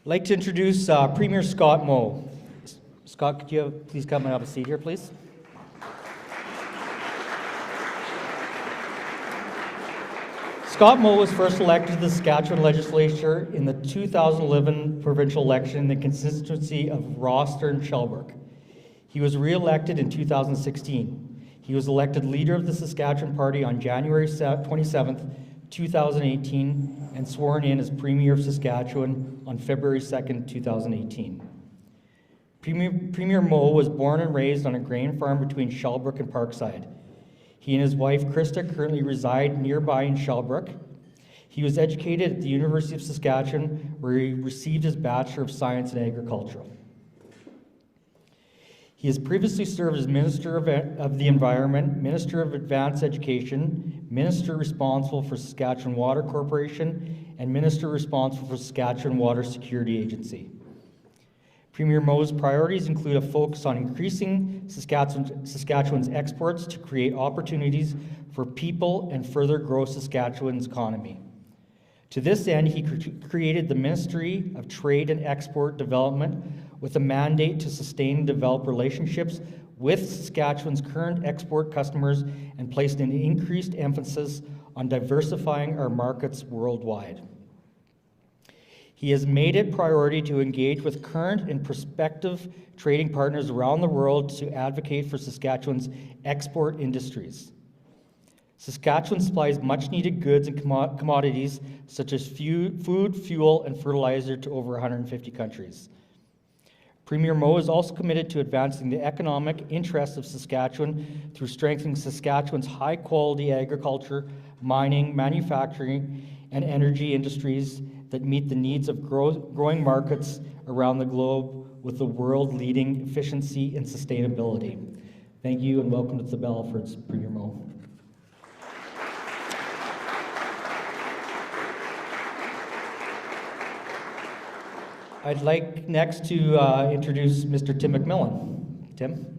I'd like to introduce Premier Scott Moe. Scott, could you please come and have a seat here, please? Scott Moe was first elected to the Saskatchewan legislature in the 2011 provincial election in the constituency of Rosthern-Shelburne. He was re-elected in 2016. He was elected leader of the Saskatchewan Party on January 27th, 2018, and sworn in as Premier of Saskatchewan on February 2nd, 2018. Premier Moe was born and raised on a grain farm between Shelburne and Parkside. He and his wife, Krista, currently reside nearby in Shelburne. He was educated at the University of Saskatchewan, where he received his Bachelor of Science in Agriculture. He has previously served as Minister of the Environment, Minister of Advanced Education, Minister responsible for Saskatchewan Water Corporation, and Minister responsible for Saskatchewan Water Security Agency. Premier Moe's priorities include a focus on increasing Saskatchewan's exports to create opportunities for people and further grow Saskatchewan's economy. To this end, he created the Ministry of Trade and Export Development with a mandate to sustain and develop relationships with Saskatchewan's current export customers and placed an increased emphasis on diversifying our markets worldwide. He has made it priority to engage with current and prospective trading partners around the world to advocate for Saskatchewan's export industries. Saskatchewan supplies much-needed goods and commodities such as food, fuel, and fertilizer to over 150 countries. Premier Moe is also committed to advancing the economic interests of Saskatchewan through strengthening Saskatchewan's high-quality agriculture, mining, manufacturing, and energy industries that meet the needs of growing markets around the globe with the world-leading efficiency and sustainability. Thank you, and welcome to the Belfords, Premier Moe. I'd like next to introduce Mr. Tim McMillan. Tim?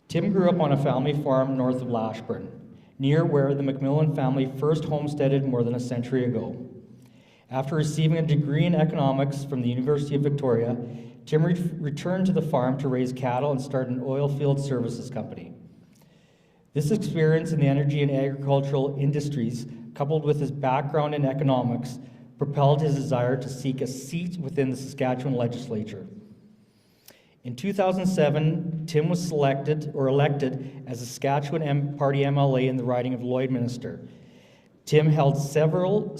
Tim grew up on a family farm north of Lashburn, near where the McMillan family first homesteaded more than a century ago. After receiving a degree in economics from the University of Victoria, Tim returned to the farm to raise cattle and start an oil field services company. This experience in the energy and agricultural industries, coupled with his background in economics, propelled his desire to seek a seat within the Saskatchewan legislature. In 2007, Tim was elected as a Saskatchewan Party MLA in the riding of Lloydminster. Tim held several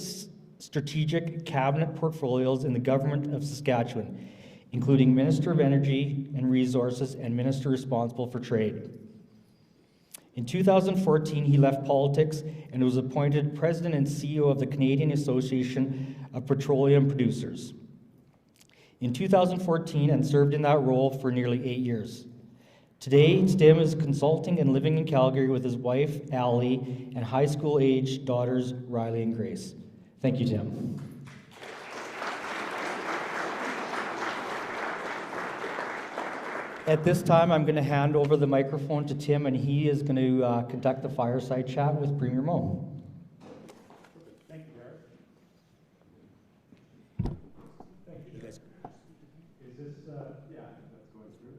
strategic cabinet portfolios in the government of Saskatchewan, including Minister of Energy and Resources and Minister responsible for trade. In 2014, he left politics and was appointed President and CEO of the Canadian Association of Petroleum Producers in 2014 and served in that role for nearly 8 years. Today, Tim is consulting and living in Calgary with his wife, Allie, and high school-aged daughters, Riley and Grace. Thank you, Tim. At this time, I'm going to hand over the microphone to Tim, and he is going to conduct the fireside chat with Premier Moe. Thank you, Gareth. Thank you, guys. Is this, yeah, I think that's going through.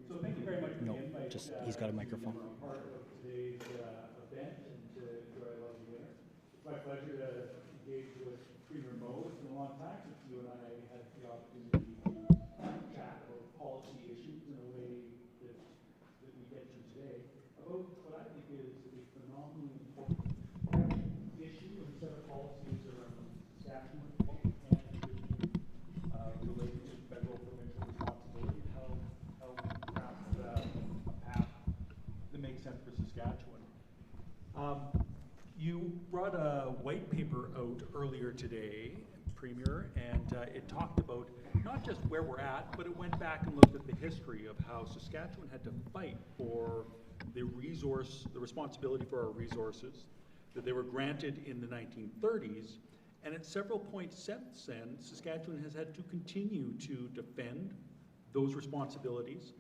So thank you very much for the invite. Just, he's got a microphone. To be part of today's event and to enjoy a lovely dinner. It's my pleasure to engage with Premier Moe. It's been a long time since you and I had the opportunity to chat about policy issues in a way that we get to today, about what I think is a phenomenally important issue and set of policies around Saskatchewan and related to federal provincial responsibility, how perhaps a path that makes sense for Saskatchewan. You brought a white paper out earlier today, Premier, and it talked about not just where we're at, but it went back and looked at the history of how Saskatchewan had to fight for the responsibility for our resources, that they were granted in the 1930s, and at several points since then, Saskatchewan has had to continue to defend those responsibilities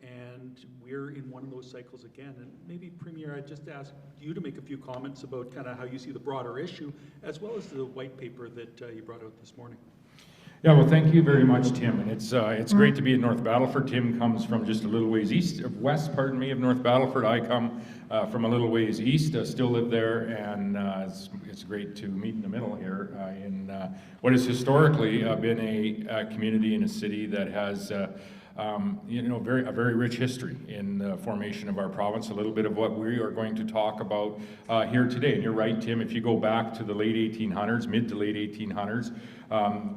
and we're in one of those cycles again. And maybe, Premier, I'd just ask you to make a few comments about kind of how you see the broader issue, as well as the white paper that you brought out this morning. Yeah, well, thank you very much, Tim. And it's great to be in North Battleford. Tim comes from just a little ways west, pardon me, of North Battleford. I come from a little ways east, still live there, and it's great to meet in the middle here in what has historically been a community in a city that has a very rich history in the formation of our province. A little bit of what we are going to talk about here today. And you're right, Tim, if you go back to the late 1800s, mid to late 1800s,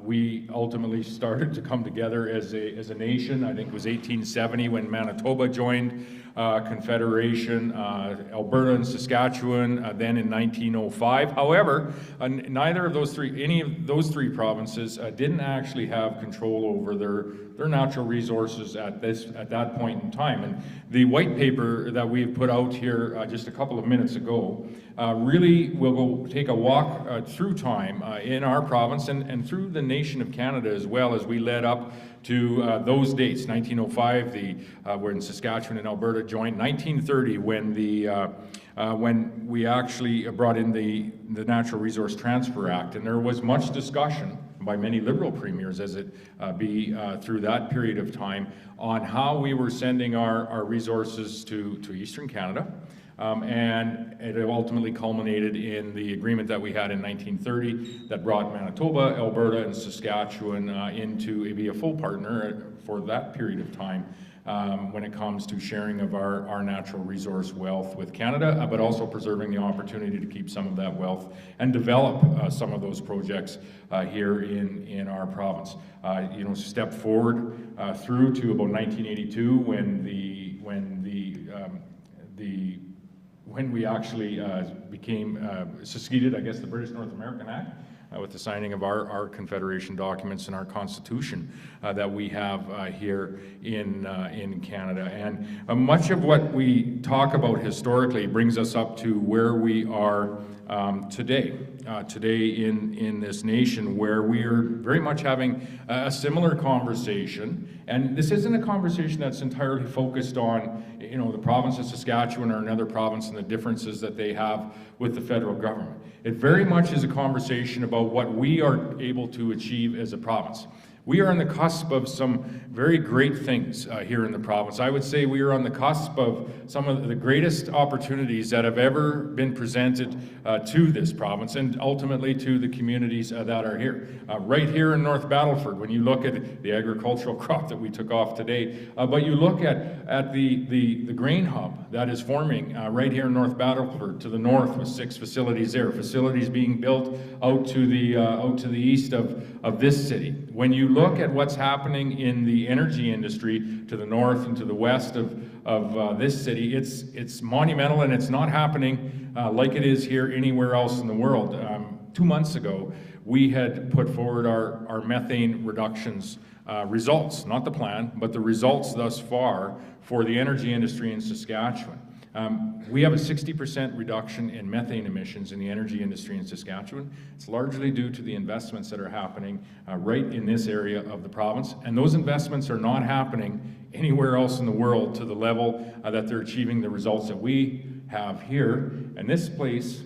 we ultimately started to come together as a nation. I think it was 1870 when Manitoba joined Confederation, Alberta and Saskatchewan, then in 1905. However, neither of those three provinces didn't actually have control over their natural resources at that point in time. And the white paper that we've put out here just a couple of minutes ago really will go take a walk through time in our province and through the nation of Canada as well, as we led up to those dates. 1905, when Saskatchewan and Alberta joined. 1930, when we actually brought in the Natural Resource Transfer Act, and there was much discussion by many Liberal premiers as it through that period of time on how we were sending our resources to Eastern Canada. And it ultimately culminated in the agreement that we had in 1930 that brought Manitoba, Alberta, and Saskatchewan into be a full partner for that period of time when it comes to sharing of our natural resource wealth with Canada, but also preserving the opportunity to keep some of that wealth and develop some of those projects here in our province. Step forward through to about 1982 when we actually seceded, I guess, the British North American Act with the signing of our Confederation documents and our Constitution that we have here in Canada. And much of what we talk about historically brings us up to where we are today in this nation, where we are very much having a similar conversation. And this isn't a conversation that's entirely focused on, the province of Saskatchewan or another province and the differences that they have with the federal government. It very much is a conversation about what we are able to achieve as a province. We are on the cusp of some very great things here in the province. I would say we are on the cusp of some of the greatest opportunities that have ever been presented to this province and ultimately to the communities that are here. Right here in North Battleford, when you look at the agricultural crop that we took off today, but you look at the grain hub that is forming right here in North Battleford to the north with 6 facilities there, facilities being built out to the east of this city. When you look at what's happening in the energy industry to the north and to the west of this city, it's monumental, and it's not happening like it is here anywhere else in the world. 2 months ago, we had put forward our methane reductions results, not the plan, but the results thus far for the energy industry in Saskatchewan. We have a 60% reduction in methane emissions in the energy industry in Saskatchewan. It's largely due to the investments that are happening right in this area of the province, and those investments are not happening anywhere else in the world to the level that they're achieving the results that we have here. And this place,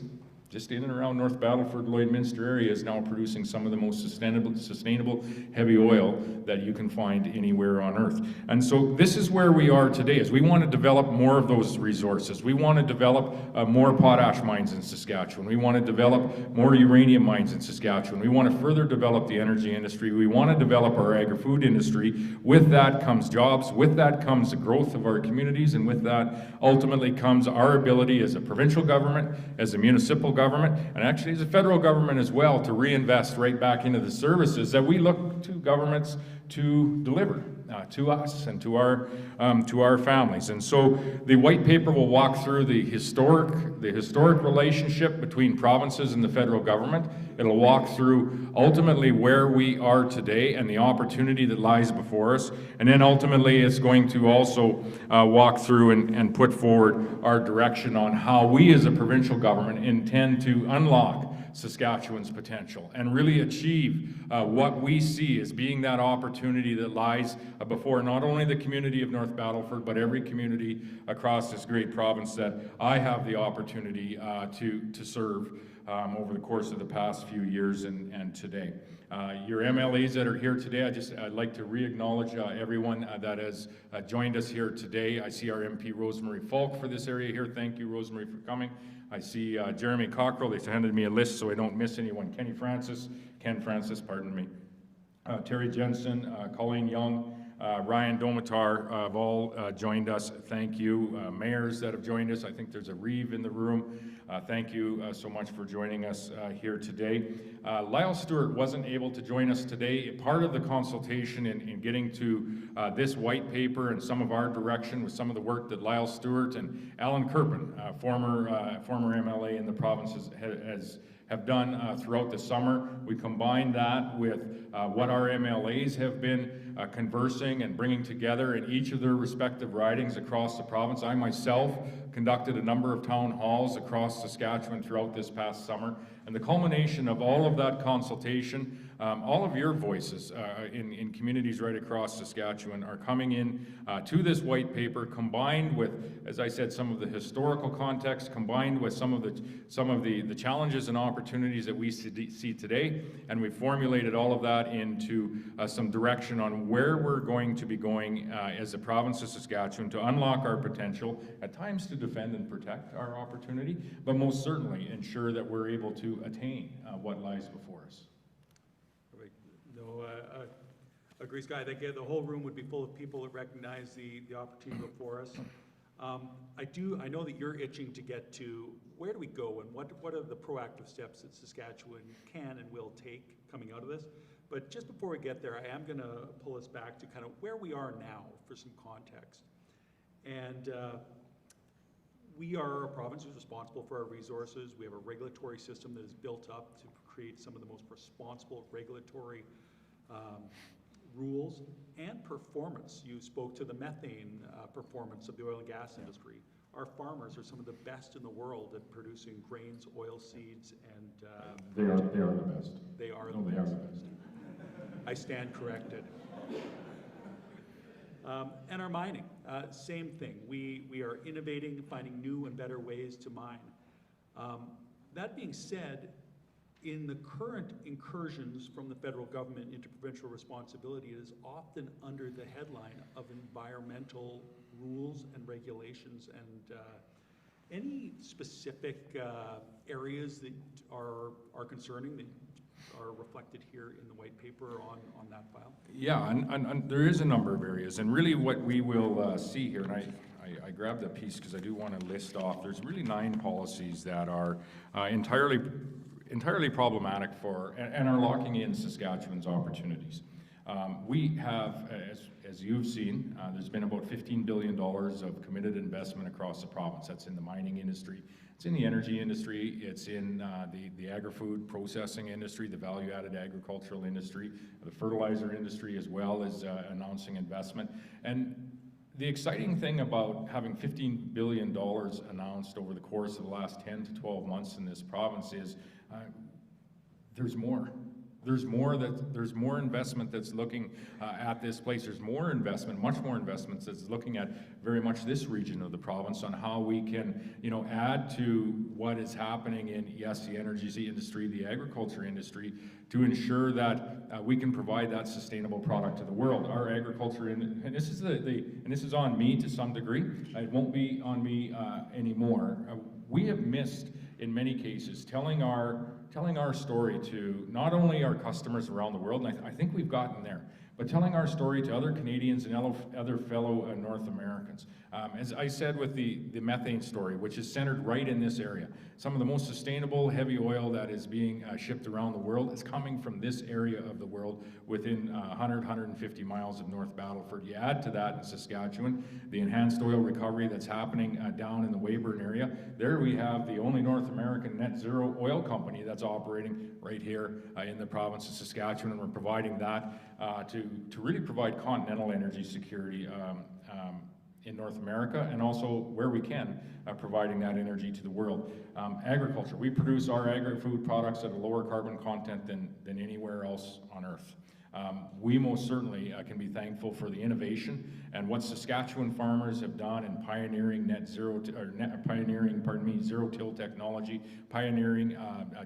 just in and around North Battleford, Lloydminster area, is now producing some of the most sustainable heavy oil that you can find anywhere on earth. And so this is where we are today, is we want to develop more of those resources. We want to develop more potash mines in Saskatchewan. We want to develop more uranium mines in Saskatchewan. We want to further develop the energy industry. We want to develop our agri-food industry. With that comes jobs. With that comes the growth of our communities. And with that ultimately comes our ability as a provincial government, as a municipal government, and actually as a federal government as well, to reinvest right back into the services that we look to governments to deliver to us and to our families. And so the white paper will walk through the historic relationship between provinces and the federal government. It'll walk through ultimately where we are today and the opportunity that lies before us. And then ultimately it's going to also walk through and put forward our direction on how we as a provincial government intend to unlock Saskatchewan's potential and really achieve what we see as being that opportunity that lies before not only the community of North Battleford, but every community across this great province that I have the opportunity to serve over the course of the past few years and today. Your MLAs that are here today, I'd like to re-acknowledge everyone that has joined us here today. I see our MP Rosemary Falk for this area here. Thank you, Rosemary, for coming. I see Jeremy Cockrell. They handed me a list so I don't miss anyone. Ken Francis, pardon me. Terry Jensen, Colleen Young, Ryan Domitar have all joined us. Thank you. Mayors that have joined us. I think there's a Reeve in the room. Thank you so much for joining us here today. Lyle Stewart wasn't able to join us today. Part of the consultation in getting to this white paper and some of our direction with some of the work that Lyle Stewart and Alan Kirpin, former MLA in the province, have done throughout the summer. We combined that with what our MLAs have been conversing and bringing together in each of their respective ridings across the province. I myself conducted a number of town halls across Saskatchewan throughout this past summer, and the culmination of all of that consultation, all of your voices in communities right across Saskatchewan are coming in to this white paper, combined with, as I said, some of the historical context, combined with some of the challenges and opportunities that we see today, and we've formulated all of that into some direction on where we're going to be going as a province of Saskatchewan to unlock our potential, at times to defend and protect our opportunity, but most certainly ensure that we're able to attain what lies before us. No, agree, Scott. I think the whole room would be full of people that recognize the opportunity before us. I know that you're itching to get to where do we go and what are the proactive steps that Saskatchewan can and will take coming out of this. But just before we get there, I am going to pull us back to kind of where we are now for some context. And we are a province who's responsible for our resources. We have a regulatory system that is built up to create some of the most responsible regulatory rules and performance. You spoke to the methane performance of the oil and gas industry. Our farmers are some of the best in the world at producing grains, oil seeds, and they are the best. They are the best. I stand corrected. And our mining, same thing. We are innovating, finding new and better ways to mine. That being said, in the current incursions from the federal government into provincial responsibility, it is often under the headline of environmental rules and regulations. And any specific areas that are concerning that are reflected here in the white paper on that file? Yeah, and there is a number of areas, and really what we will see here, and I grabbed a piece because I do want to list off, there's really 9 policies that are entirely problematic for, and are locking in Saskatchewan's opportunities. We have, as you've seen, there's been about $15 billion of committed investment across the province. That's in the mining industry, it's in the energy industry, it's in the agri-food processing industry, the value-added agricultural industry, the fertilizer industry as well is announcing investment. And the exciting thing about having $15 billion announced over the course of the last 10 to 12 months in this province is there's more. There's more investment that's looking at this place. There's more investment, much more investments that's looking at very much this region of the province on how we can, add to what is happening in, yes, the energy industry, the agriculture industry, to ensure that we can provide that sustainable product to the world. Our agriculture, and this is on me to some degree. It won't be on me anymore. We have missed, in many cases, telling our story to not only our customers around the world, and I think we've gotten there, but telling our story to other Canadians and other fellow North Americans. As I said with the methane story, which is centered right in this area, some of the most sustainable heavy oil that is being shipped around the world is coming from this area of the world within 150 miles of North Battleford. You add to that in Saskatchewan, the enhanced oil recovery that's happening down in the Weyburn area. There we have the only North American net zero oil company that's operating right here in the province of Saskatchewan, and we're providing that to really provide continental energy security North America, and also where we can, providing that energy to the world. Agriculture, we produce our agri-food products at a lower carbon content than anywhere else on earth. We most certainly can be thankful for the innovation and what Saskatchewan farmers have done in pioneering zero-till technology, pioneering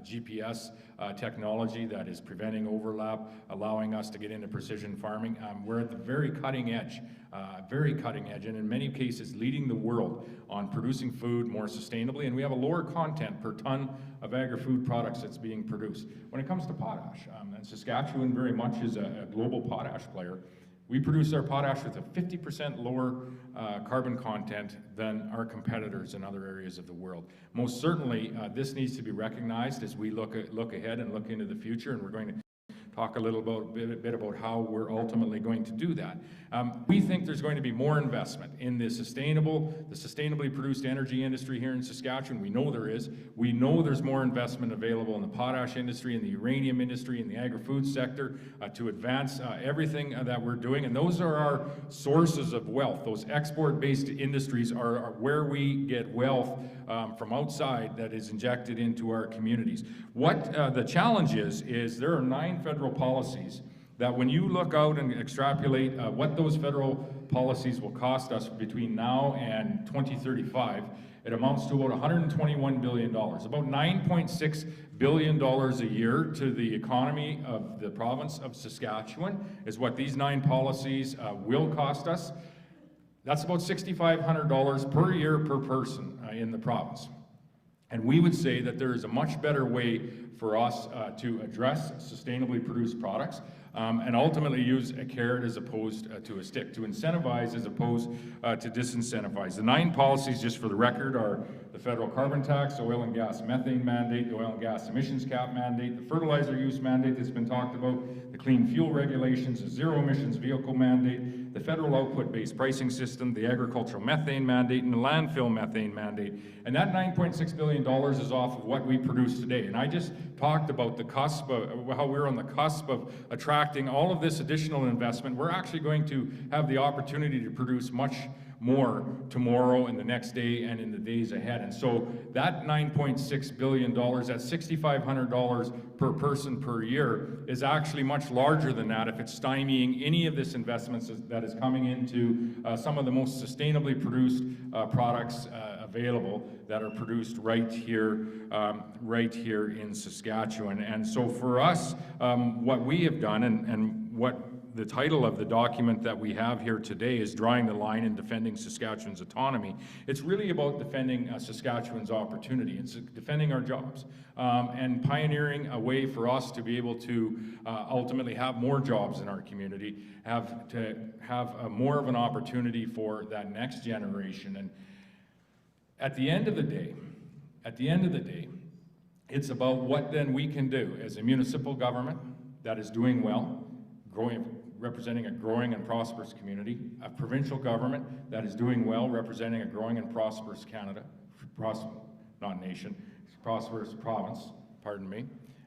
GPS technology that is preventing overlap, allowing us to get into precision farming. We're at the very cutting edge, and in many cases leading the world on producing food more sustainably, and we have a lower content per ton of agri-food products that's being produced. When it comes to potash, and Saskatchewan very much is a global potash player, we produce our potash with a 50% lower carbon content than our competitors in other areas of the world. Most certainly, this needs to be recognized as we look ahead and look into the future, and we're going to talk a little bit about how we're ultimately going to do that. We think there's going to be more investment in the sustainably produced energy industry here in Saskatchewan. We know there is. We know there's more investment available in the potash industry, in the uranium industry, in the agri-food sector to advance everything that we're doing. And those are our sources of wealth. Those export-based industries are where we get wealth from outside that is injected into our communities. What the challenge is there are 9 federal policies that when you look out and extrapolate what those federal policies will cost us between now and 2035, it amounts to about $121 billion, about $9.6 billion a year to the economy of the province of Saskatchewan is what these 9 policies will cost us. That's about $6,500 per year per person in the province. And we would say that there is a much better way for us to address sustainably produced products and ultimately use a carrot as opposed to a stick, to incentivize as opposed to disincentivize. The 9 policies, just for the record, are the federal carbon tax, the oil and gas methane mandate, the oil and gas emissions cap mandate, the fertilizer use mandate that's been talked about, the clean fuel regulations, the zero emissions vehicle mandate, the federal output-based pricing system, the agricultural methane mandate, and the landfill methane mandate. And that $9.6 billion is off of what we produce today. And I just talked about the cusp of how we're on the cusp of attracting all of this additional investment. We're actually going to have the opportunity to produce much more tomorrow and the next day and in the days ahead. And so that $9.6 billion, that's $6,500 per person per year, is actually much larger than that if it's stymieing any of this investments that is coming into some of the most sustainably produced products available that are produced right here in Saskatchewan. And so for us, what we have done and what the title of the document that we have here today is Drawing the Line in Defending Saskatchewan's Autonomy. It's really about defending Saskatchewan's opportunity. It's defending our jobs and pioneering a way for us to be able to ultimately have more jobs in our community, have more of an opportunity for that next generation. And at the end of the day, it's about what then we can do as a municipal government that is doing well, representing a growing and prosperous community, a provincial government that is doing well, representing a growing and prosperous Canada, not nation, prosperous province, pardon me,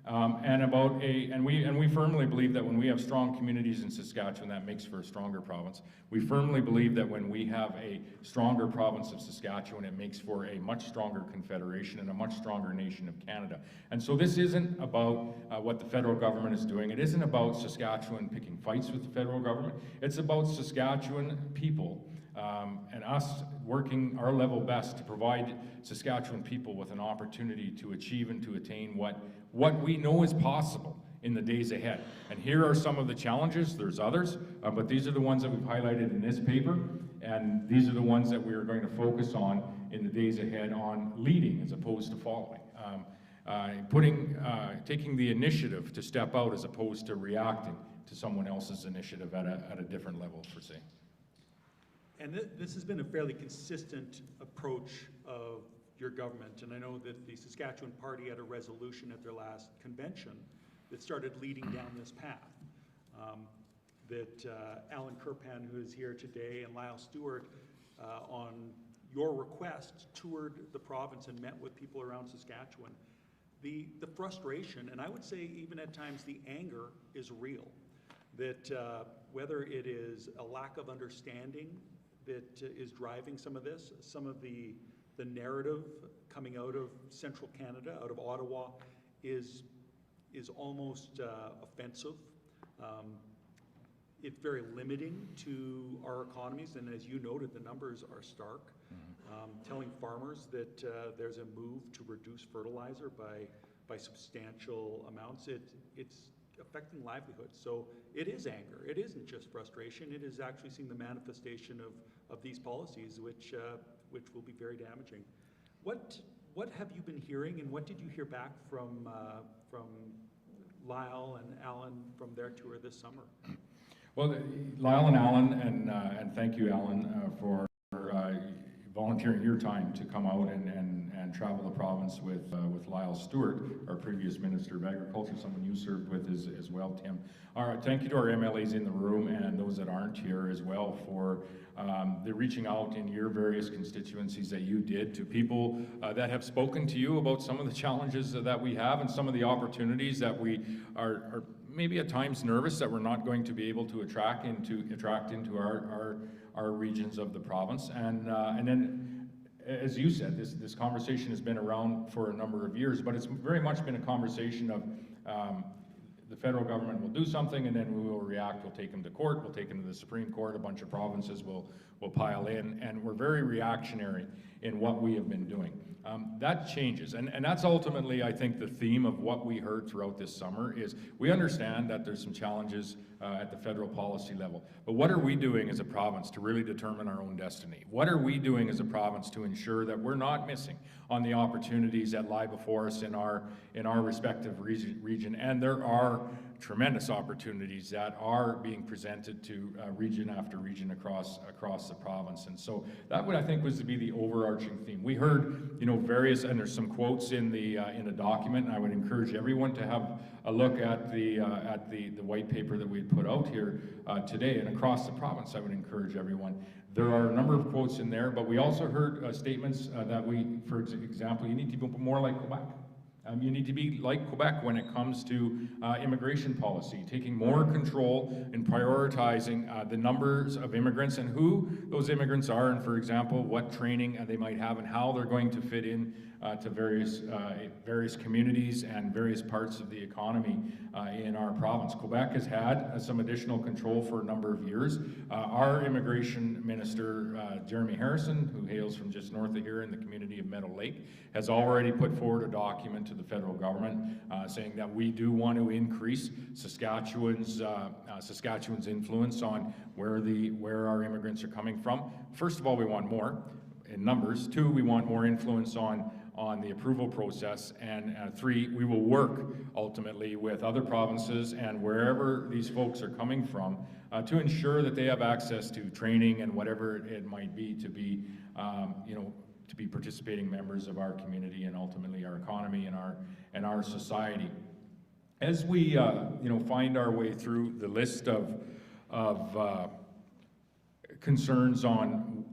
and we firmly believe that when we have strong communities in Saskatchewan, that makes for a stronger province. We firmly believe that when we have a stronger province of Saskatchewan, it makes for a much stronger confederation and a much stronger nation of Canada. And so this isn't about what the federal government is doing. It isn't about Saskatchewan picking fights with the federal government. It's about Saskatchewan people and us working our level best to provide Saskatchewan people with an opportunity to achieve and to attain what we know is possible in the days ahead. And here are some of the challenges. There's others, but these are the ones that we've highlighted in this paper, and these are the ones that we are going to focus on in the days ahead on leading as opposed to following. Taking the initiative to step out as opposed to reacting to someone else's initiative at a different level, per se. And this has been a fairly consistent approach of your government, and I know that the Saskatchewan Party had a resolution at their last convention that started leading down this path. Alan Kirpan, who is here today, and Lyle Stewart, on your request, toured the province and met with people around Saskatchewan. The frustration, and I would say even at times the anger, is real. That whether it is a lack of understanding that is driving some of this. Some of the narrative coming out of central Canada, out of Ottawa, is almost offensive. It's very limiting to our economies, and as you noted, the numbers are stark. Telling farmers that there's a move to reduce fertilizer by substantial amounts, it's affecting livelihoods. So it is anger. It isn't just frustration. It is actually seeing the manifestation of these policies, which will be very damaging. What have you been hearing, and what did you hear back from Lyle and Alan from their tour this summer? Well, Lyle and Alan, and thank you, Alan, for volunteering your time to come out and travel the province with Lyle Stewart, our previous Minister of Agriculture, someone you served with as well, Tim. All right, thank you to our MLAs in the room and those that aren't here as well for the reaching out in your various constituencies that you did to people that have spoken to you about some of the challenges that we have and some of the opportunities that we are maybe at times nervous that we're not going to be able to attract into our regions of the province. And then, as you said, this conversation has been around for a number of years, but it's very much been a conversation of the federal government will do something and then we will react. We'll take them to court, we'll take them to the Supreme Court, a bunch of provinces will pile in, and we're very reactionary in what we have been doing. That changes, and that's ultimately, I think, the theme of what we heard throughout this summer is we understand that there's some challenges at the federal policy level, but what are we doing as a province to really determine our own destiny? What are we doing as a province to ensure that we're not missing on the opportunities that lie before us in our respective region? And there are tremendous opportunities that are being presented to region after region across the province, and so that would, I think, was to be the overarching theme. We heard, various, and there's some quotes in the document, and I would encourage everyone to have a look at the white paper that we had put out here today, and across the province. I would encourage everyone. There are a number of quotes in there, but we also heard statements that for example, you need to be more like Quebec. You need to be like Quebec when it comes to immigration policy, taking more control and prioritizing the numbers of immigrants and who those immigrants are, and for example, what training they might have and how they're going to fit in to various communities and various parts of the economy in our province. Quebec has had some additional control for a number of years. Our immigration minister, Jeremy Harrison, who hails from just north of here in the community of Meadow Lake, has already put forward a document to the federal government saying that we do want to increase Saskatchewan's influence on where our immigrants are coming from. First of all, we want more in numbers. 2, we want more influence on the approval process, and 3, we will work ultimately with other provinces and wherever these folks are coming from to ensure that they have access to training and whatever it might be to be participating members of our community and ultimately our economy and our society. As we find our way through the list of concerns on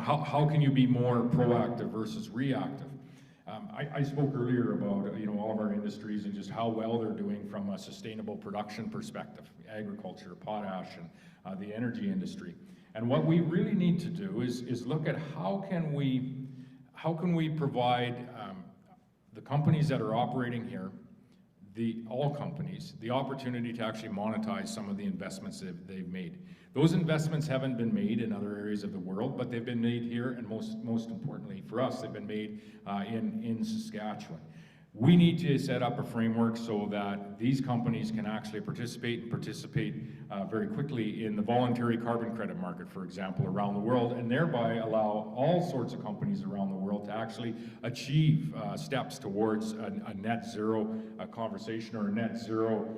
how can you be more proactive versus reactive. I spoke earlier about all of our industries and just how well they're doing from a sustainable production perspective, agriculture, potash, and the energy industry. And what we really need to do is look at how can we provide the companies that are operating here, all companies, the opportunity to actually monetize some of the investments they've made. Those investments haven't been made in other areas of the world, but they've been made here, and most importantly for us, they've been made in Saskatchewan. We need to set up a framework so that these companies can actually participate very quickly in the voluntary carbon credit market, for example, around the world, and thereby allow all sorts of companies around the world to actually achieve steps towards a net zero conversation or a net zero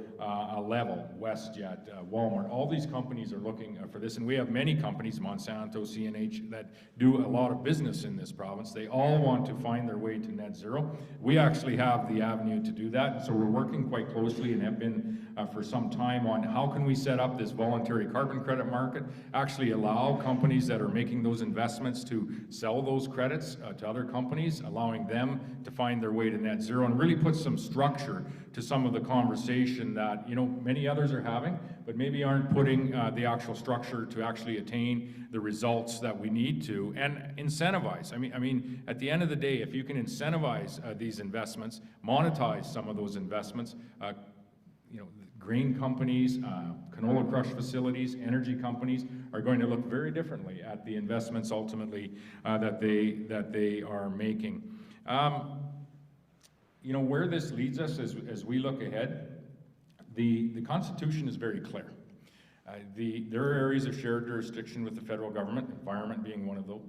level. WestJet, Walmart, all these companies are looking for this, and we have many companies, Monsanto, CNH, that do a lot of business in this province. They all want to find their way to net zero. We actually have the avenue to do that. So we're working quite closely and have been for some time on how can we set up this voluntary carbon credit market, actually allow companies that are making those investments to sell those credits to other companies, allowing them to find their way to net zero, and really put some structure to some of the conversation that, you know, many others are having, but maybe aren't putting the actual structure to actually attain the results that we need to, and incentivize. I mean, at the end of the day, if you can incentivize these investments, monetize some of those investments, you know, grain companies, canola crush facilities, energy companies are going to look very differently at the investments ultimately that they are making. You know, where this leads us as we look ahead, the Constitution is very clear. There are areas of shared jurisdiction with the federal government, environment being one of those.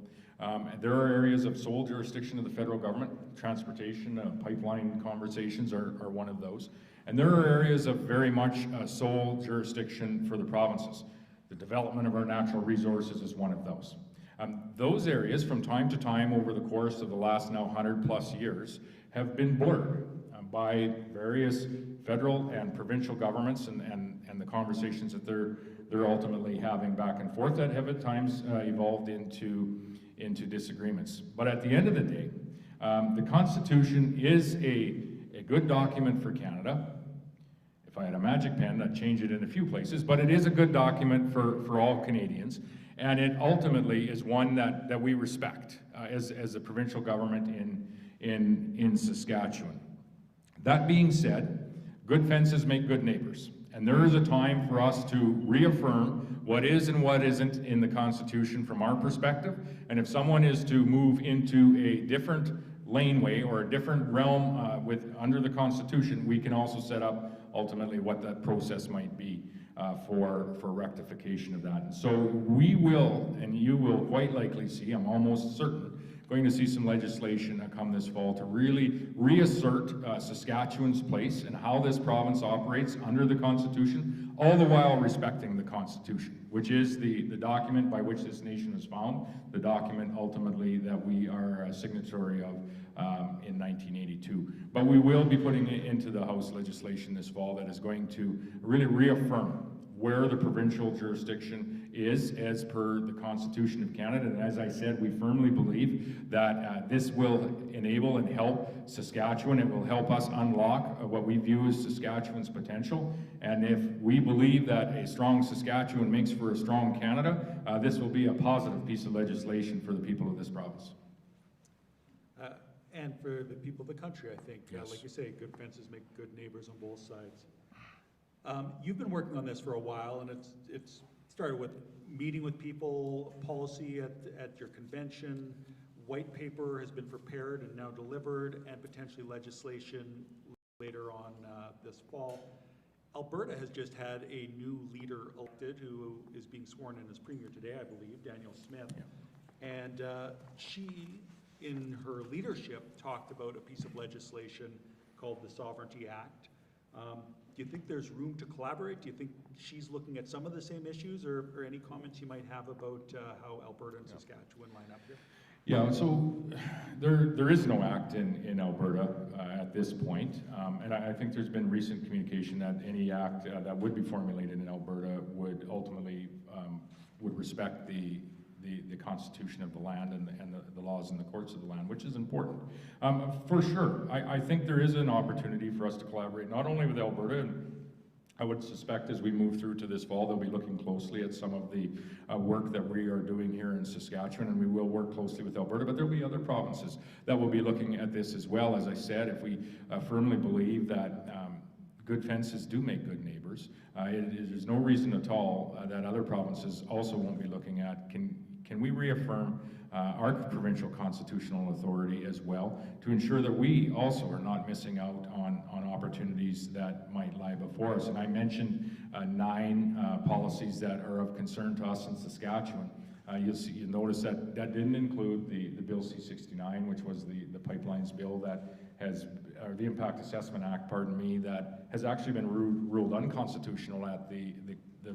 There are areas of sole jurisdiction of the federal government, transportation, pipeline conversations are one of those. And there are areas of very much sole jurisdiction for the provinces. The development of our natural resources is one of those. Those areas, from time to time over the course of the last now 100+ years, have been blurred by various federal and provincial governments and the conversations that they're ultimately having back and forth that have at times evolved into disagreements. But at the end of the day, the Constitution is a good document for Canada. If I had a magic pen, I'd change it in a few places, but it is a good document for all Canadians, and it ultimately is one that we respect as a provincial government in Saskatchewan. That being said, good fences make good neighbors, and there is a time for us to reaffirm what is and what isn't in the Constitution from our perspective, and if someone is to move into a different laneway or a different realm under the Constitution, we can also set up ultimately what that process might be for rectification of that. And so we will, and you will quite likely see, I'm almost certain, going to see some legislation come this fall to really reassert Saskatchewan's place and how this province operates under the Constitution, all the while respecting the Constitution, which is the document by which this nation was found, the document ultimately that we are a signatory of in 1982. But we will be putting it into the House legislation this fall that is going to really reaffirm where the provincial jurisdiction is as per the Constitution of Canada. And as I said, we firmly believe that this will enable and help Saskatchewan. It will help us unlock what we view as Saskatchewan's potential. And if we believe that a strong Saskatchewan makes for a strong Canada, this will be a positive piece of legislation for the people of this province. And for the people of the country, I think. Yes. Like you say, good fences make good neighbors on both sides. You've been working on this for a while, and it's started with meeting with people, policy at your convention, white paper has been prepared and now delivered, and potentially legislation later on this fall. Alberta has just had a new leader elected who is being sworn in as Premier today, I believe, Danielle Smith. Yeah. And she, in her leadership, talked about a piece of legislation called the Sovereignty Act. Do you think there's room to collaborate? Do you think she's looking at some of the same issues, or any comments you might have about how Alberta and Saskatchewan line up here? Yeah, so there is no act in Alberta at this point, and I think there's been recent communication that any act that would be formulated in Alberta would ultimately would respect the constitution of the land and the laws and the courts of the land, which is important. For sure, I think there is an opportunity for us to collaborate, not only with Alberta, and I would suspect as we move through to this fall, they'll be looking closely at some of the work that we are doing here in Saskatchewan, and we will work closely with Alberta, but there'll be other provinces that will be looking at this as well. As I said, if we firmly believe that good fences do make good neighbors, there's no reason at all that other provinces also won't be looking at can we reaffirm our provincial constitutional authority as well to ensure that we also are not missing out on opportunities that might lie before us. And I mentioned 9 policies that are of concern to us in Saskatchewan. You'll notice that didn't include the Bill C-69, which was the pipelines bill that has, or the Impact Assessment Act, pardon me, that has actually been ruled unconstitutional at the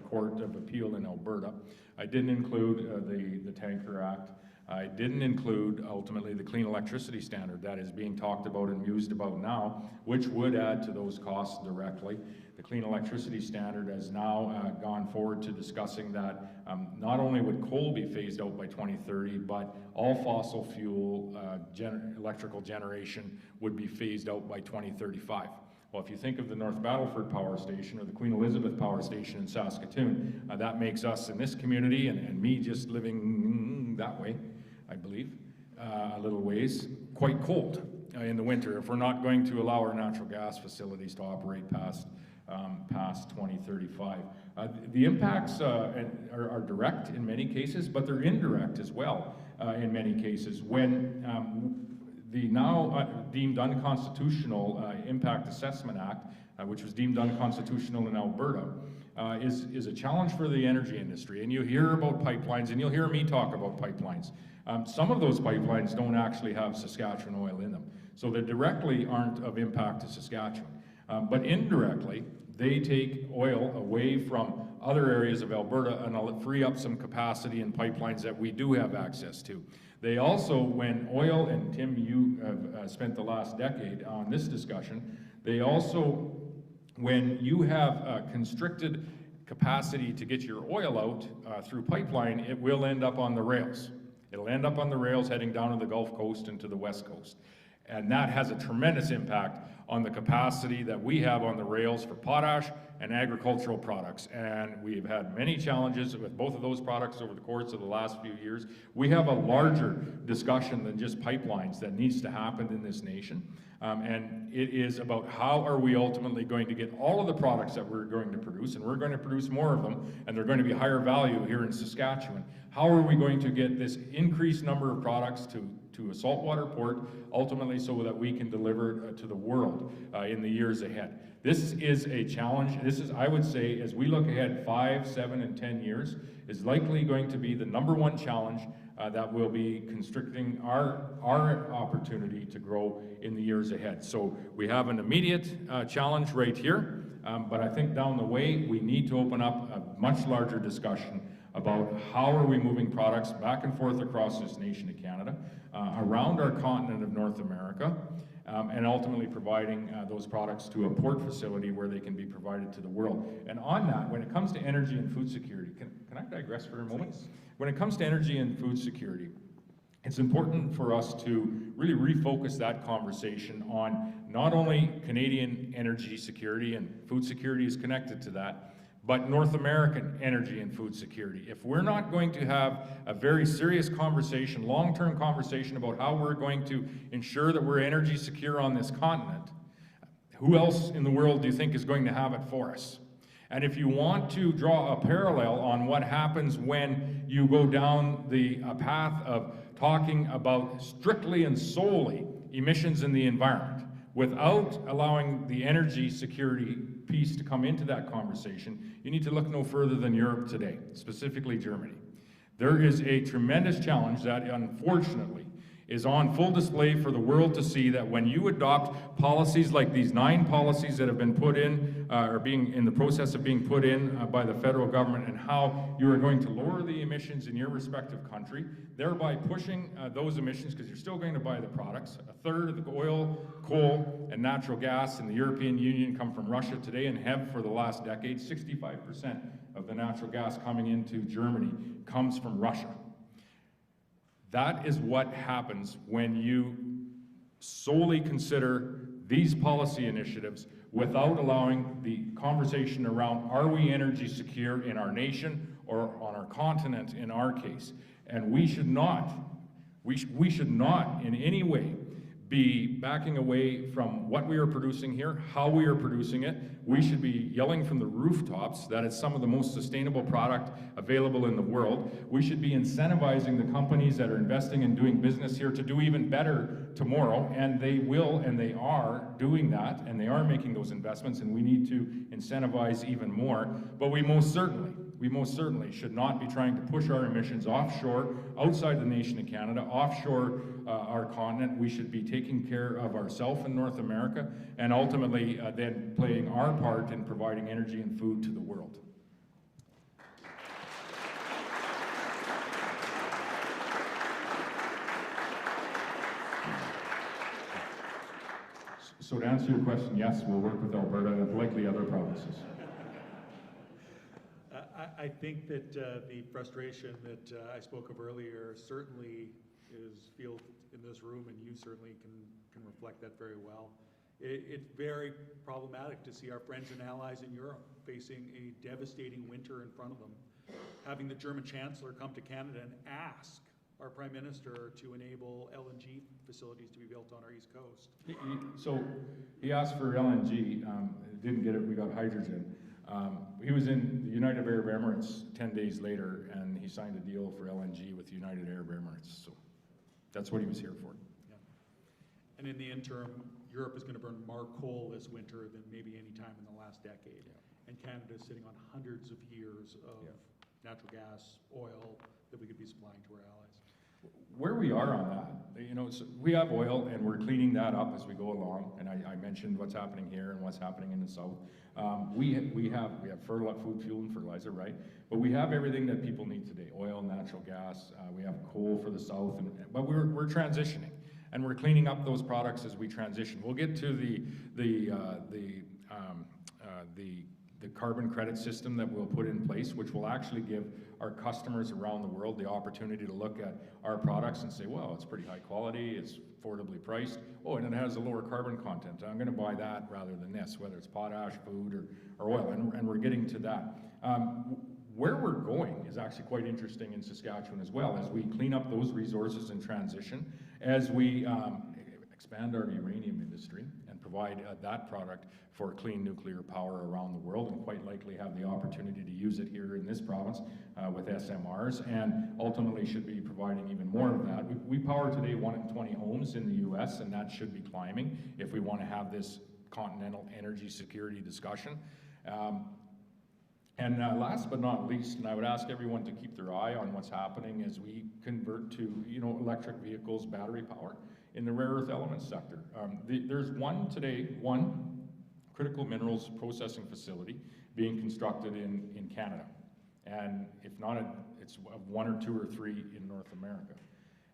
Court of Appeal in Alberta. I didn't include the Tanker Act, It didn't include ultimately the clean electricity standard that is being talked about and mused about now, which would add to those costs directly. The clean electricity standard has now gone forward to discussing that not only would coal be phased out by 2030, but all fossil fuel electrical generation would be phased out by 2035. Well, if you think of the North Battleford Power Station or the Queen Elizabeth Power Station in Saskatoon, that makes us in this community, and me just living that way, I believe, a little ways, quite cold in the winter if we're not going to allow our natural gas facilities to operate past 2035. The impacts are direct in many cases, but they're indirect as well in many cases. When the now deemed unconstitutional Impact Assessment Act, which was deemed unconstitutional in Alberta, is a challenge for the energy industry. And you hear about pipelines, and you'll hear me talk about pipelines. Some of those pipelines don't actually have Saskatchewan oil in them, so they directly aren't of impact to Saskatchewan. But indirectly, they take oil away from other areas of Alberta and will free up some capacity in pipelines that we do have access to. They also, when oil, and Tim, you have spent the last decade on this discussion, they also, when you have constricted capacity to get your oil out through pipeline, it will end up on the rails. It'll end up on the rails heading down to the Gulf Coast and to the West Coast. And that has a tremendous impact on the capacity that we have on the rails for potash and agricultural products. And we've had many challenges with both of those products over the course of the last few years. We have a larger discussion than just pipelines that needs to happen in this nation. And it is about how are we ultimately going to get all of the products that we're going to produce, and we're going to produce more of them, and they're going to be higher value here in Saskatchewan. How are we going to get this increased number of products to a saltwater port, ultimately so that we can deliver to the world in the years ahead? This is a challenge. This is, I would say, as we look ahead 5, 7, and 10 years, is likely going to be the #1 challenge that will be constricting our opportunity to grow in the years ahead. So we have an immediate challenge right here, but I think down the way we need to open up a much larger discussion about how are we moving products back and forth across this nation of Canada, around our continent of North America, and ultimately providing those products to a port facility where they can be provided to the world. And on that, when it comes to energy and food security, can I digress for a moment? Please. When it comes to energy and food security, it's important for us to really refocus that conversation on not only Canadian energy security, and food security is connected to that, but North American energy and food security. If we're not going to have a very serious conversation, long-term conversation about how we're going to ensure that we're energy secure on this continent, who else in the world do you think is going to have it for us? And if you want to draw a parallel on what happens when you go down the path of talking about strictly and solely emissions in the environment, without allowing the energy security piece to come into that conversation, you need to look no further than Europe today, specifically Germany. There is a tremendous challenge that, unfortunately, is on full display for the world to see, that when you adopt policies like these 9 policies that have been put in, or being in the process of being put in by the federal government, and how you are going to lower the emissions in your respective country, thereby pushing those emissions, because you're still going to buy the products. 1/3 of the oil, coal, and natural gas in the European Union come from Russia today, and have for the last decade. 65% of the natural gas coming into Germany comes from Russia. That is what happens when you solely consider these policy initiatives without allowing the conversation around, are we energy secure in our nation or on our continent in our case? And we should not in any way be backing away from what we are producing here, how we are producing it. We should be yelling from the rooftops that it's some of the most sustainable product available in the world. We should be incentivizing the companies that are investing and doing business here to do even better tomorrow, and they will, and they are doing that, and they are making those investments, and we need to incentivize even more. But we most certainly should not be trying to push our emissions offshore, outside the nation of Canada, offshore our continent. We should be taking care of ourselves in North America, and ultimately then playing our part in providing energy and food to the world. So to answer your question, yes, we'll work with Alberta and likely other provinces. I think that the frustration that I spoke of earlier certainly is felt in this room, and you certainly can reflect that very well. It's very problematic to see our friends and allies in Europe facing a devastating winter in front of them, having the German Chancellor come to Canada and ask our Prime Minister to enable LNG facilities to be built on our East Coast. So he asked for LNG, didn't get it, we got hydrogen. He was in the United Arab Emirates 10 days later, and he signed a deal for LNG with the United Arab Emirates. So that's what he was here for. Yeah. And in the interim, Europe is going to burn more coal this winter than maybe any time in the last decade. Yeah. And Canada is sitting on hundreds of years of natural gas, oil that we could be supplying to our allies. Where we are on that, you know, so we have oil and we're cleaning that up as we go along. And I mentioned what's happening here and what's happening in the south. We have food, fuel, and fertilizer, right? But we have everything that people need today: oil, natural gas. We have coal for the south, but we're transitioning, and we're cleaning up those products as we transition. We'll get to the carbon credit system that we'll put in place, which will actually give our customers around the world the opportunity to look at our products and say, well, it's pretty high quality, it's affordably priced, oh, and it has a lower carbon content. I'm going to buy that rather than this, whether it's potash, food, or oil, and we're getting to that. Where we're going is actually quite interesting in Saskatchewan as well, as we clean up those resources in transition, as we expand our uranium industry and provide that product for clean nuclear power around the world, and quite likely have the opportunity to use it here in this province with SMRs, and ultimately should be providing even more of that. We power today 1 in 20 homes in the US, and that should be climbing if we want to have this continental energy security discussion. Last but not least, and I would ask everyone to keep their eye on what's happening as we convert to, you know, electric vehicles, battery power in the rare earth elements sector. There's one critical minerals processing facility being constructed in Canada. And if not, it's 1 or 2 or 3 in North America.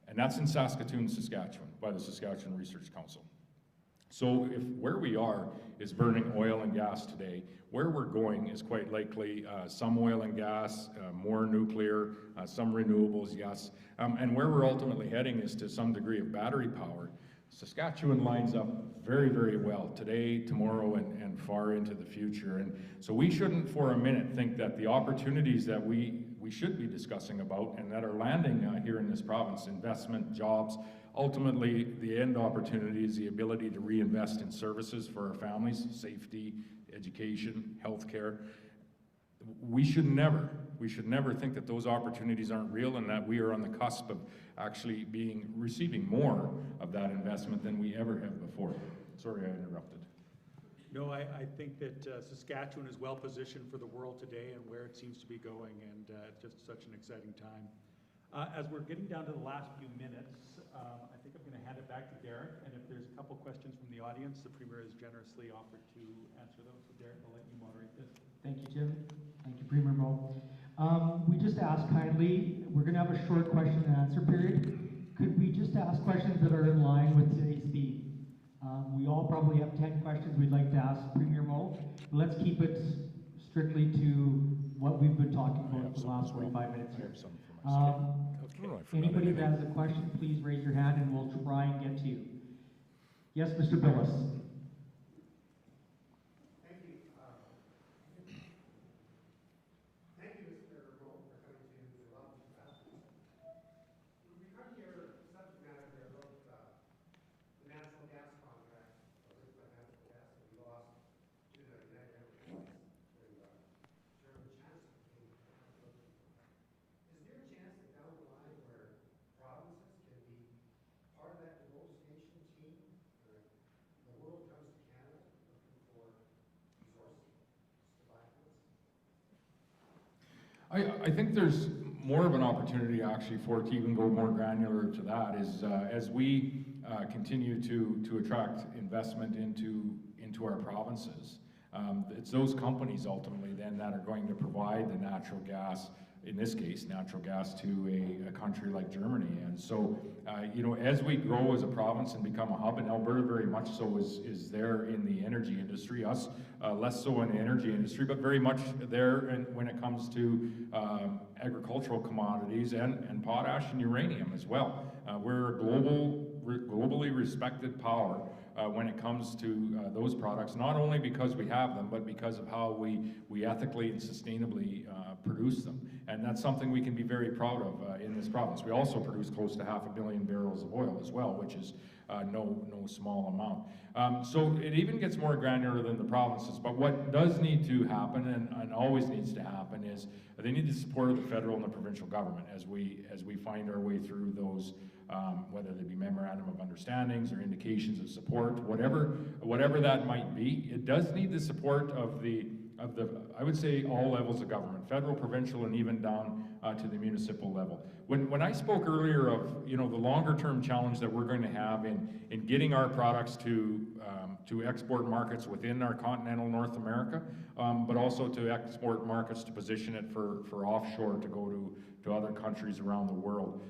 And that's in Saskatoon, Saskatchewan, by the Saskatchewan Research Council. So if where we are is burning oil and gas today, where we're going is quite likely some oil and gas, more nuclear, some renewables, yes. And where we're ultimately heading is to some degree of battery power. Saskatchewan lines up very, very well today, tomorrow, and far into the future. And so we shouldn't for a minute think that the opportunities that we should be discussing about and that are landing here in this province, investment, jobs, ultimately the end opportunity is the ability to reinvest in services for our families, safety, education, healthcare. We should never think that those opportunities aren't real, and that we are on the cusp of actually receiving more of that investment than we ever have before. Sorry, I interrupted. No, I think that Saskatchewan is well positioned for the world today and where it seems to be going, and just such an exciting time. As we're getting down to the last few minutes, I think I'm going to hand it back to Derek, and if there's a couple questions from the audience, the Premier has generously offered to answer those. So Derek, I'll let you moderate this. Thank you, Tim. Thank you, Premier Moe. We just asked kindly, we're going to have a short question and answer period. Could we just ask questions that are in line with today's theme? We all probably have 10 questions we'd like to ask Premier Moe. Let's keep it strictly to what we've been talking about for the last 45 minutes here. Anybody that has a question, please raise your hand and we'll try and get to you. Yes, Mr. Billis. I think there's more of an opportunity actually for it to even go more granular to that, is as we continue to attract investment into our provinces. It's those companies ultimately then that are going to provide the natural gas, in this case, natural gas to a country like Germany. And so, you know, as we grow as a province and become a hub, and Alberta very much so is there in the energy industry, us less so in the energy industry, but very much there when it comes to agricultural commodities and potash and uranium as well. We're a globally respected power when it comes to those products, not only because we have them, but because of how we ethically and sustainably produce them. And that's something we can be very proud of in this province. We also produce close to 500 million barrels of oil as well, which is no small amount. So it even gets more granular than the provinces, but what does need to happen and always needs to happen is they need the support of the federal and the provincial government as we find our way through those, whether they be memorandum of understandings or indications of support, whatever that might be. It does need the support of the I would say all levels of government, federal, provincial, and even down to the municipal level. When I spoke earlier of, you know, the longer term challenge that we're going to have in getting our products to export markets within our continental North America, but also to export markets to position it for offshore to go to other countries around the world.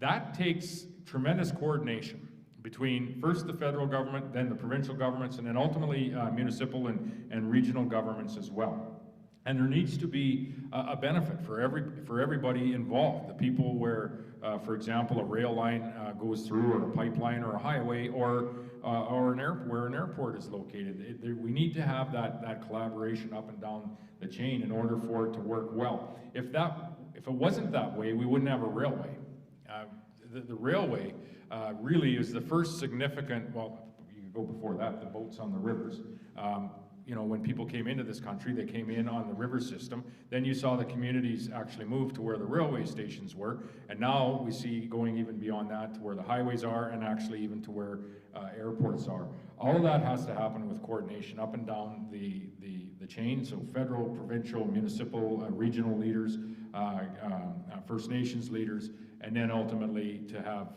That takes tremendous coordination between first the federal government, then the provincial governments, and then ultimately municipal and regional governments as well. And there needs to be a benefit for everybody involved. The people where, for example, a rail line goes through, or a pipeline, or a highway, or where an airport is located. We need to have that collaboration up and down the chain in order for it to work well. If it wasn't that way, we wouldn't have a railway. The railway really is the first significant, well, you can go before that, the boats on the rivers. You know, when people came into this country, they came in on the river system. Then you saw the communities actually move to where the railway stations were. And now we see going even beyond that to where the highways are, and actually even to where airports are. All of that has to happen with coordination up and down the chain. So federal, provincial, municipal, regional leaders, First Nations leaders, and then ultimately to have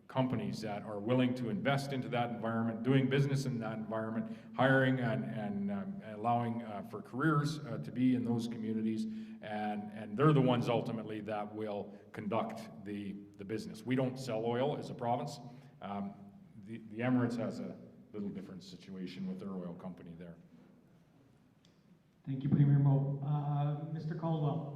companies that are willing to invest into that environment, doing business in that environment, hiring and allowing for careers to be in those communities, and they're the ones ultimately that will conduct the business. We don't sell oil as a province. The Emirates has a little different situation with their oil company there. Thank you, Premier Moe. Mr. Caldwell.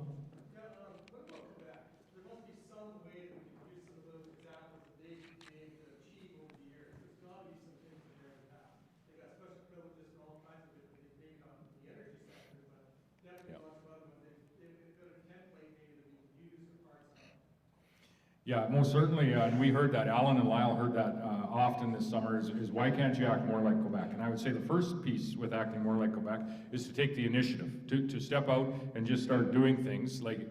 Yeah, most certainly, and we heard that, Alan and Lyle heard that often this summer, is why can't you act more like Quebec? And I would say the first piece with acting more like Quebec is to take the initiative, to step out and just start doing things, like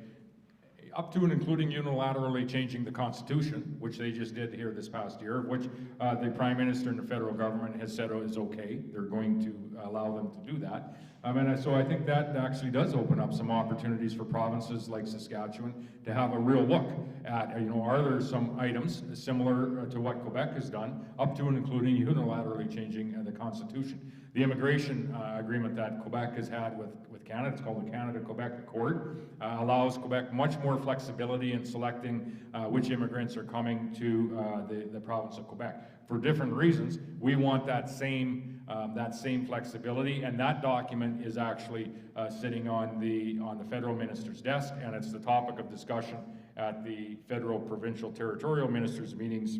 up to and including unilaterally changing the Constitution, which they just did here this past year, which the Prime Minister and the federal government has said is okay. They're going to allow them to do that. And so I think that actually does open up some opportunities for provinces like Saskatchewan to have a real look at, you know, are there some items similar to what Quebec has done, up to and including unilaterally changing the Constitution. The immigration agreement that Quebec has had with Canada, it's called the Canada-Quebec Accord, allows Quebec much more flexibility in selecting which immigrants are coming to the province of Quebec. For different reasons, we want that same flexibility, and that document is actually sitting on the federal minister's desk, and it's the topic of discussion at the federal, provincial, territorial ministers' meetings,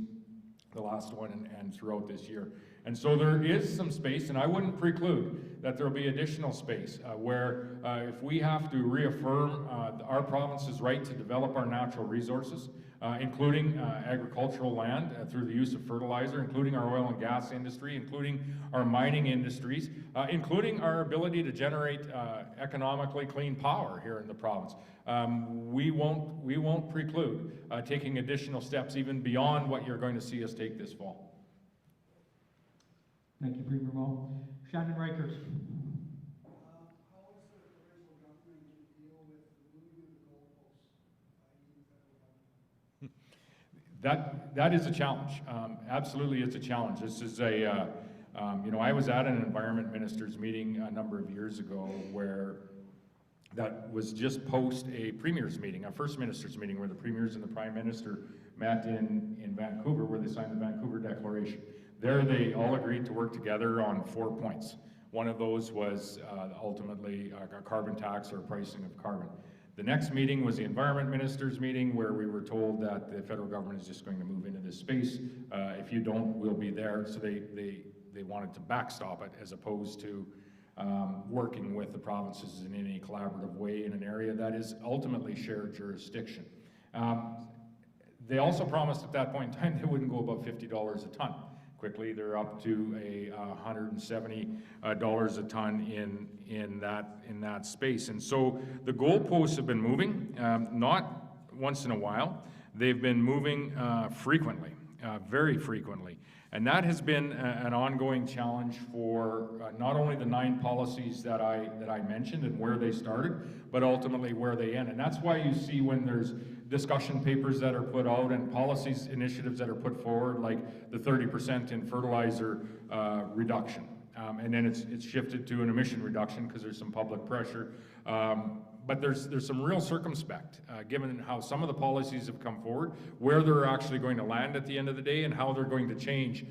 the last one and throughout this year. And so there is some space, and I wouldn't preclude that there will be additional space where if we have to reaffirm our province's right to develop our natural resources, including agricultural land through the use of fertilizer, including our oil and gas industry, including our mining industries, including our ability to generate economically clean power here in the province. We won't preclude taking additional steps even beyond what you're going to see us take this fall. Thank you, Premier Moe. Shannon Reichert. How is the provincial government to deal with the moving of the goalposts by the federal government? That is a challenge. Absolutely, it's a challenge. This is a, you know, I was at an environment ministers meeting a number of years ago where that was just post a premier's meeting, a first minister's meeting, where the premiers and the prime minister met in Vancouver, where they signed the Vancouver Declaration. There they all agreed to work together on 4 points. One of those was ultimately a carbon tax or pricing of carbon. The next meeting was the environment ministers meeting, where we were told that the federal government is just going to move into this space. If you don't, we'll be there. So they wanted to backstop it, as opposed to working with the provinces in any collaborative way in an area that is ultimately shared jurisdiction. They also promised at that point in time they wouldn't go above $50 a ton. Quickly, they're up to $170 a ton in that space. And so the goalposts have been moving, not once in a while. They've been moving frequently, very frequently. And that has been an ongoing challenge for not only the 9 policies that I mentioned and where they started, but ultimately where they end. And that's why you see when there's discussion papers that are put out and policies initiatives that are put forward, like the 30% in fertilizer reduction. And then it's shifted to an emission reduction because there's some public pressure. But there's some real circumspect, given how some of the policies have come forward, where they're actually going to land at the end of the day, and how they're going to change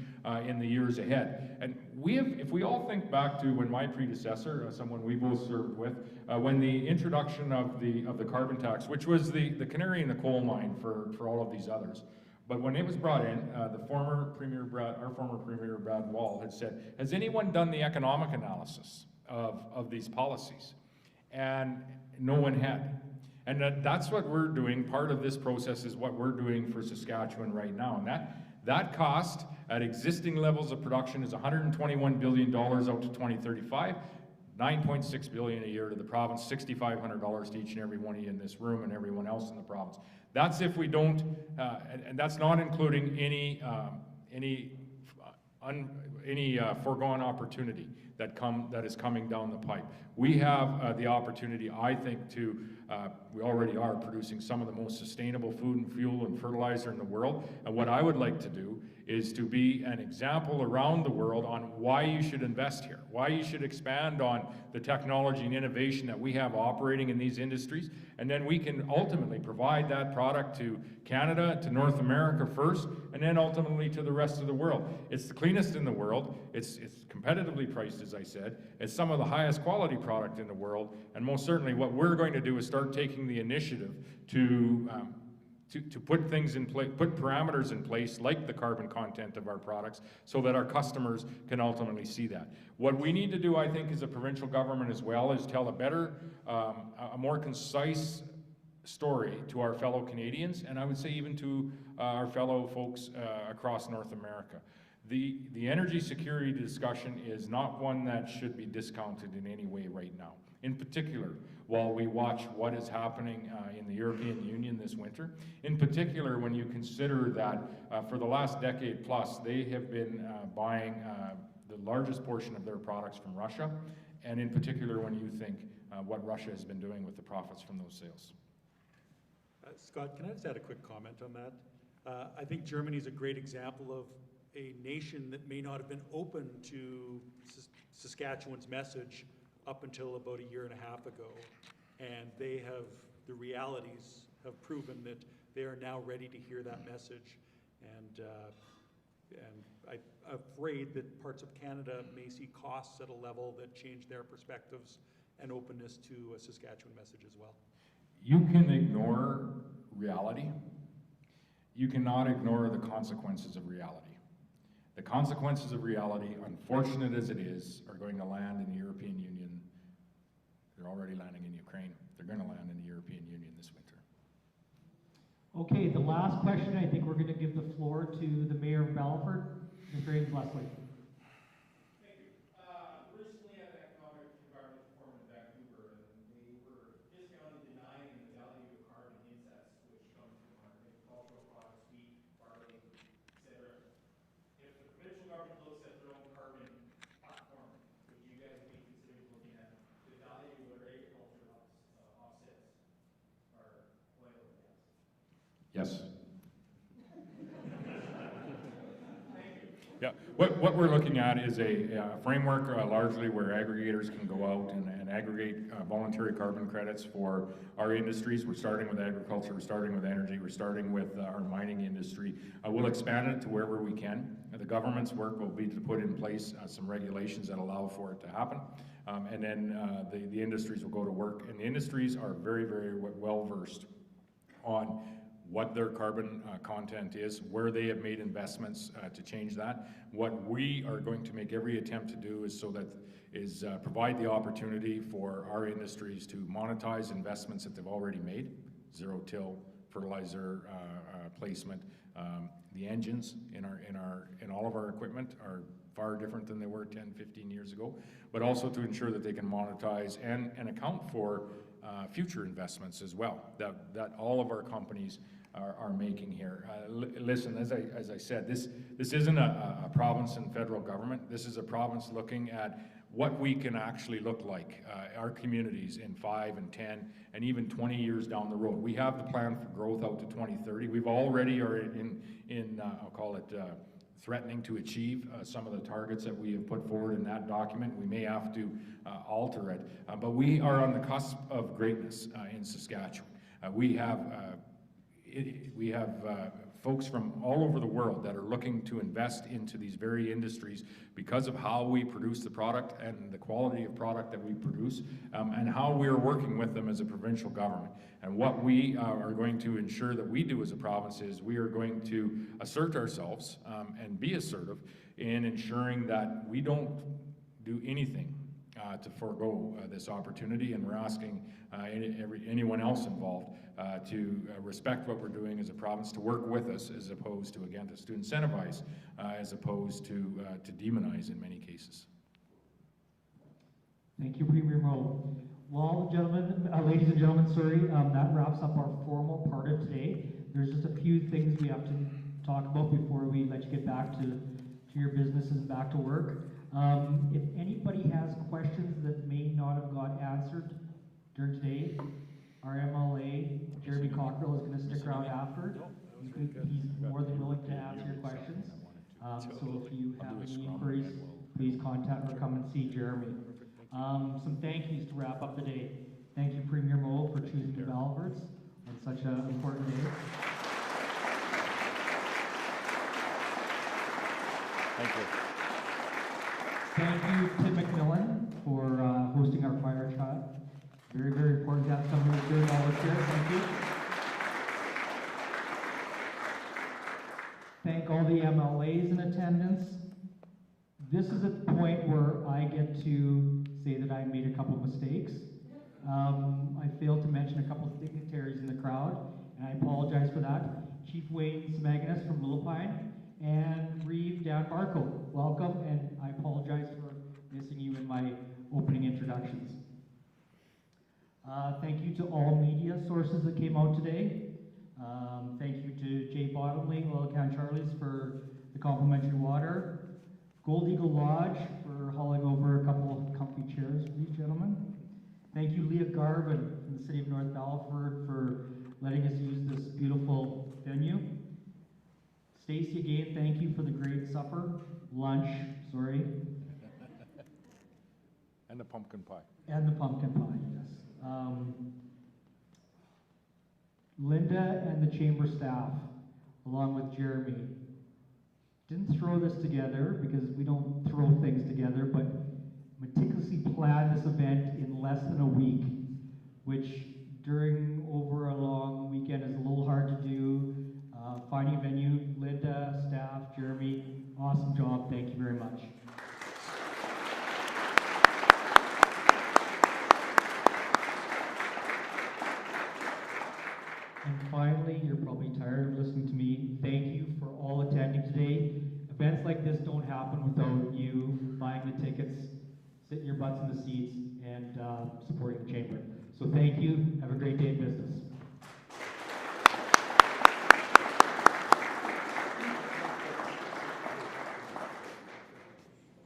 in the years ahead. And if we all think back to when my predecessor, someone we both served with, when the introduction of the carbon tax, which was the canary in the coal mine for all of these others. But when it was brought in, our former Premier Brad Wall had said, "Has anyone done the economic analysis of these policies?" And no one had. And that's what we're doing. Part of this process is what we're doing for Saskatchewan right now. And that cost at existing levels of production is $121 billion out to 2035, $9.6 billion a year to the province, $6,500 to each and every one of you in this room and everyone else in the province. That's if we don't, and that's not including any foregone opportunity that is coming down the pipe. We have the opportunity, I think, we already are producing some of the most sustainable food and fuel and fertilizer in the world. And what I would like to do is to be an example around the world on why you should invest here, why you should expand on the technology and innovation that we have operating in these industries. And then we can ultimately provide that product to Canada, to North America first, and then ultimately to the rest of the world. It's the cleanest in the world. It's competitively priced, as I said. It's some of the highest quality product in the world. And most certainly what we're going to do is start taking the initiative to put things in place, put parameters in place, like the carbon content of our products, so that our customers can ultimately see that. What we need to do, I think, as a provincial government as well, is tell a better, a more concise story to our fellow Canadians, and I would say even to our fellow folks across North America. The energy security discussion is not one that should be discounted in any way right now. In particular, while we watch what is happening in the European Union this winter, in particular when you consider that for the last decade plus, they have been buying the largest portion of their products from Russia, and in particular when you think what Russia has been doing with the profits from those sales. Scott, can I just add a quick comment on that? I think Germany is a great example of a nation that may not have been open to Saskatchewan's message up until about a year and a half ago. And the realities have proven that they are now ready to hear that message. And I'm afraid that parts of Canada may see costs at a level that change their perspectives and openness to a Saskatchewan message as well. You can ignore reality. You cannot ignore the consequences of reality. The consequences of reality, unfortunate as it is, are going to land in the European Union. They're already landing in Ukraine. They're going to land in the European Union this winter. Okay, the last question, I think we're going to give the floor to the Mayor of Battleford, Mr. James Leslie. Thank you. Recently at an economic environment forum in Vancouver, and they were discounting, denying the value of carbon insets, which come from our agricultural products, wheat, barley, etc. If the provincial government looks at their own carbon platform, would you guys be considering looking at the value of their agriculture offsets our oil and gas? Yes. Thank you. Yeah, what we're looking at is a framework largely where aggregators can go out and aggregate voluntary carbon credits for our industries. We're starting with agriculture, we're starting with energy, we're starting with our mining industry. We'll expand it to wherever we can. The government's work will be to put in place some regulations that allow for it to happen. And then the industries will go to work. And the industries are very, very well versed on what their carbon content is, where they have made investments to change that. What we are going to make every attempt to do is provide the opportunity for our industries to monetize investments that they've already made, zero-till fertilizer placement. The engines in all of our equipment are far different than they were 10, 15 years ago, but also to ensure that they can monetize and account for future investments as well, that all of our companies are making here. Listen, as I said, this isn't a province and federal government. This is a province looking at what we can actually look like, our communities in 5 and 10 and even 20 years down the road. We have the plan for growth out to 2030. We've already are in I'll call it threatening to achieve some of the targets that we have put forward in that document. We may have to alter it, but we are on the cusp of greatness in Saskatchewan. We have folks from all over the world that are looking to invest into these very industries because of how we produce the product and the quality of product that we produce, and how we are working with them as a provincial government. And what we are going to ensure that we do as a province is we are going to assert ourselves and be assertive in ensuring that we don't do anything to forego this opportunity, and we're asking anyone else involved to respect what we're doing as a province, to work with us as opposed to, again, to incentivize as opposed to demonize in many cases. Thank you, Premier Moe. Well, gentlemen, ladies and gentlemen, that wraps up our formal part of today. There's just a few things we have to talk about before we let you get back to your businesses and back to work. If anybody has questions that may not have got answered during today, our MLA, Jeremy Cockrell, is going to stick around after. He's more than willing to answer your questions. So if you have any inquiries, please contact or come and see Jeremy. Some thank yous to wrap up the day. Thank you, Premier Moe, for choosing the Valverts on such an important day. Thank you. Thank you, Tim McMillan, for hosting our fire chat. Very, very important to have someone who's doing all this here. Thank you. Thank all the MLAs in attendance. This is a point where I get to say that I made a couple of mistakes. I failed to mention a couple of dignitaries in the crowd, and I apologize for that. Chief Wayne Smagnus from Lillipine and Reeve Dan Barco. Welcome, and I apologize for missing you in my opening introductions. Thank you to all media sources that came out today. Thank you to Jay Bottomley, Oil Can Charlie's for the complimentary water. Gold Eagle Lodge for hauling over a couple of comfy chairs for these gentlemen. Thank you, Leah Garvin from the City of North Battleford, for letting us use this beautiful venue. Stacy, again, thank you for the great lunch, And the pumpkin pie. And the pumpkin pie, yes. Linda and the chamber staff, along with Jeremy, didn't throw this together because we don't throw things together, but meticulously planned this event in less than a week, which during over a long weekend is a little hard to do. Finding a venue, Linda, staff, Jeremy, awesome job. Thank you very much. And finally, you're probably tired of listening to me. Thank you for all attending today. Events like this don't happen without you buying the tickets, sitting your butts in the seats, and supporting the chamber. So thank you. Have a great day in business.